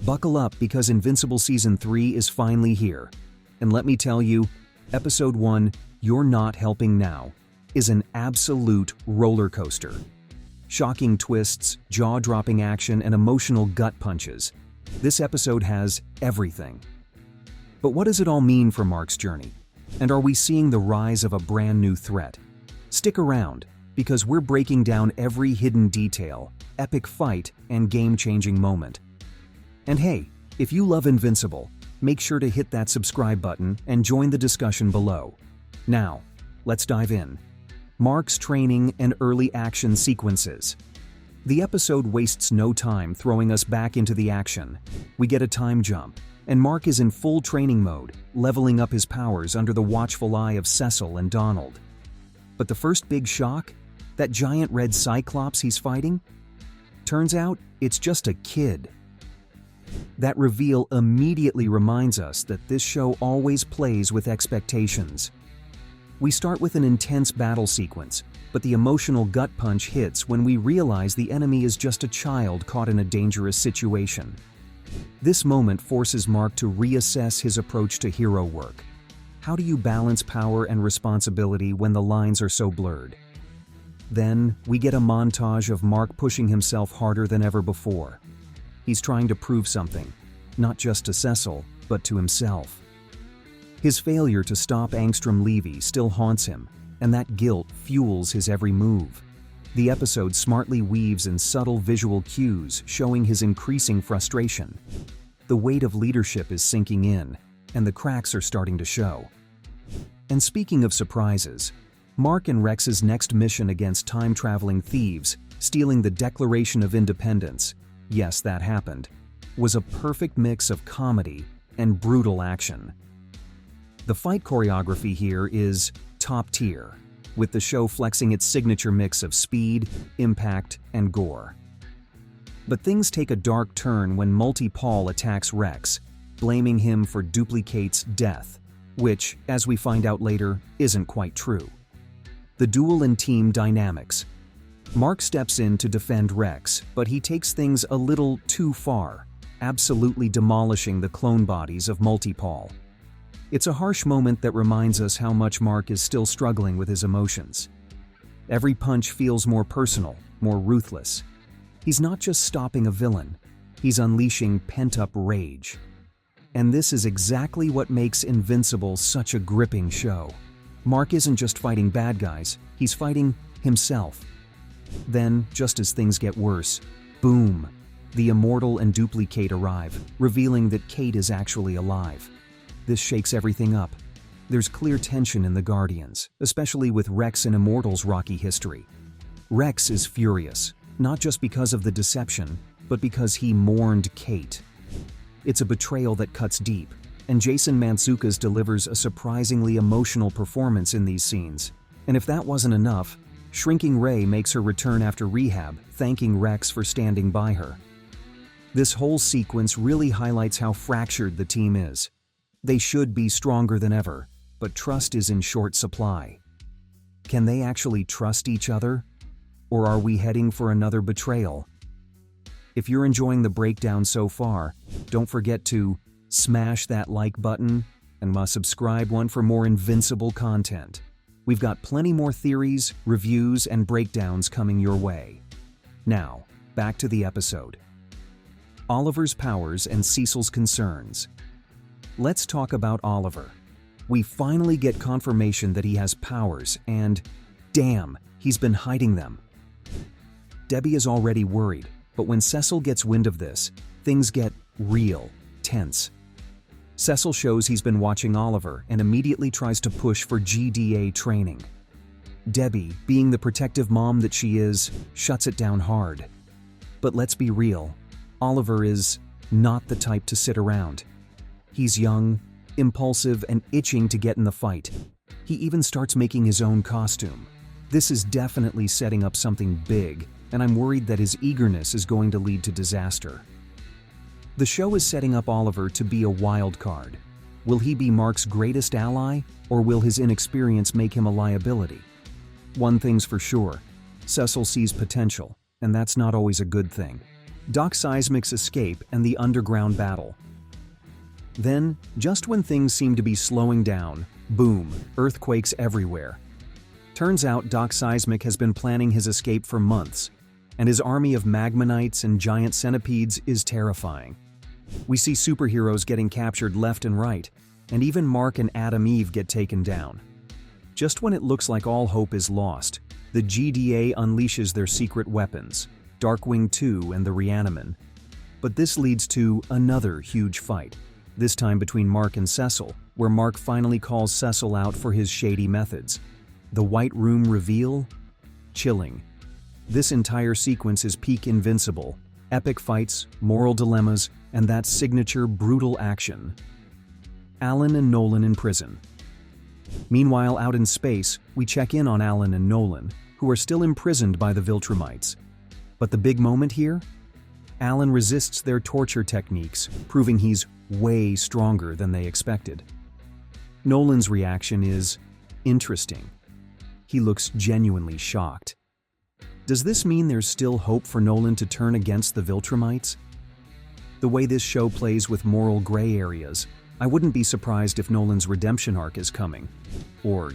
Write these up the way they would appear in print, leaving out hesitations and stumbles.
Buckle up because Invincible Season 3 is finally here. And let me tell you, Episode 1, You're Not Helping Now, is an absolute roller coaster. Shocking twists, jaw-dropping action, and emotional gut punches. This episode has everything. But what does it all mean for Mark's journey? And are we seeing the rise of a brand new threat? Stick around, because we're breaking down every hidden detail, epic fight, and game-changing moment. And hey, if you love Invincible, make sure to hit that subscribe button and join the discussion below. Now, let's dive in. Mark's training and early action sequences. The episode wastes no time throwing us back into the action. We get a time jump, and Mark is in full training mode, leveling up his powers under the watchful eye of Cecil and Donald. But the first big shock? That giant red cyclops he's fighting? Turns out, it's just a kid. That reveal immediately reminds us that this show always plays with expectations. We start with an intense battle sequence, but the emotional gut punch hits when we realize the enemy is just a child caught in a dangerous situation. This moment forces Mark to reassess his approach to hero work. How do you balance power and responsibility when the lines are so blurred? Then, we get a montage of Mark pushing himself harder than ever before. He's trying to prove something, not just to Cecil, but to himself. His failure to stop Angstrom Levy still haunts him, and that guilt fuels his every move. The episode smartly weaves in subtle visual cues showing his increasing frustration. The weight of leadership is sinking in, and the cracks are starting to show. And speaking of surprises, Mark and Rex's next mission against time-traveling thieves, stealing the Declaration of Independence, yes, that happened, was a perfect mix of comedy and brutal action. The fight choreography here is top tier, with the show flexing its signature mix of speed, impact, and gore. But things take a dark turn when Multi-Paul attacks Rex, blaming him for Duplicate's death, which, as we find out later, isn't quite true. The duel and team dynamics. Mark steps in to defend Rex, but he takes things a little too far, absolutely demolishing the clone bodies of Multi-Paul. It's a harsh moment that reminds us how much Mark is still struggling with his emotions. Every punch feels more personal, more ruthless. He's not just stopping a villain, he's unleashing pent-up rage. And this is exactly what makes Invincible such a gripping show. Mark isn't just fighting bad guys, he's fighting himself. Then, just as things get worse, boom, the Immortal and Duplicate arrive, revealing that Kate is actually alive. This shakes everything up. There's clear tension in the Guardians, especially with Rex and Immortal's rocky history. Rex is furious, not just because of the deception, but because he mourned Kate. It's a betrayal that cuts deep, and Jason Mantzoukas delivers a surprisingly emotional performance in these scenes. And if that wasn't enough, Shrinking Ray makes her return after rehab, thanking Rex for standing by her. This whole sequence really highlights how fractured the team is. They should be stronger than ever, but trust is in short supply. Can they actually trust each other? Or are we heading for another betrayal? If you're enjoying the breakdown so far, don't forget to smash that like button and subscribe for more Invincible content. We've got plenty more theories, reviews, and breakdowns coming your way. Now, back to the episode. Oliver's powers and Cecil's concerns. Let's talk about Oliver. We finally get confirmation that he has powers and, damn, he's been hiding them. Debbie is already worried, but when Cecil gets wind of this, things get real tense. Cecil shows he's been watching Oliver and immediately tries to push for GDA training. Debbie, being the protective mom that she is, shuts it down hard. But let's be real, Oliver is not the type to sit around. He's young, impulsive, and itching to get in the fight. He even starts making his own costume. This is definitely setting up something big, and I'm worried that his eagerness is going to lead to disaster. The show is setting up Oliver to be a wild card. Will he be Mark's greatest ally, or will his inexperience make him a liability? One thing's for sure, Cecil sees potential, and that's not always a good thing. Doc Seismic's escape and the underground battle. Then, just when things seem to be slowing down, boom, earthquakes everywhere. Turns out Doc Seismic has been planning his escape for months, and his army of magmanites and giant centipedes is terrifying. We see superheroes getting captured left and right, and even Mark and Adam Eve get taken down. Just when it looks like all hope is lost, the GDA unleashes their secret weapons, Darkwing 2 and the Reaniman. But this leads to another huge fight, this time between Mark and Cecil, where Mark finally calls Cecil out for his shady methods. The White Room reveal? Chilling. This entire sequence is peak Invincible. Epic fights, moral dilemmas, and that signature brutal action. Alan and Nolan in prison. Meanwhile, out in space, we check in on Alan and Nolan, who are still imprisoned by the Viltrumites. But the big moment here? Alan resists their torture techniques, proving he's way stronger than they expected. Nolan's reaction is interesting. He looks genuinely shocked. Does this mean there's still hope for Nolan to turn against the Viltrumites? The way this show plays with moral gray areas, I wouldn't be surprised if Nolan's redemption arc is coming. Or,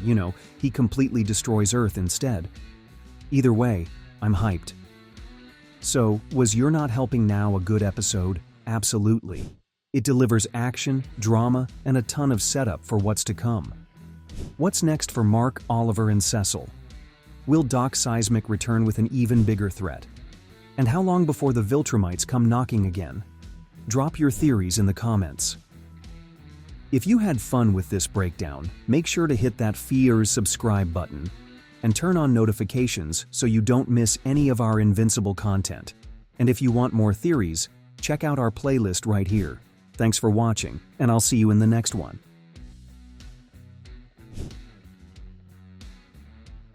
he completely destroys Earth instead. Either way, I'm hyped. So, was You're Not Helping Now a good episode? Absolutely. It delivers action, drama, and a ton of setup for what's to come. What's next for Mark, Oliver, and Cecil? Will Doc Seismic return with an even bigger threat? And how long before the Viltrumites come knocking again? Drop your theories in the comments. If you had fun with this breakdown, make sure to hit that subscribe button and turn on notifications so you don't miss any of our Invincible content. And if you want more theories, check out our playlist right here. Thanks for watching, and I'll see you in the next one.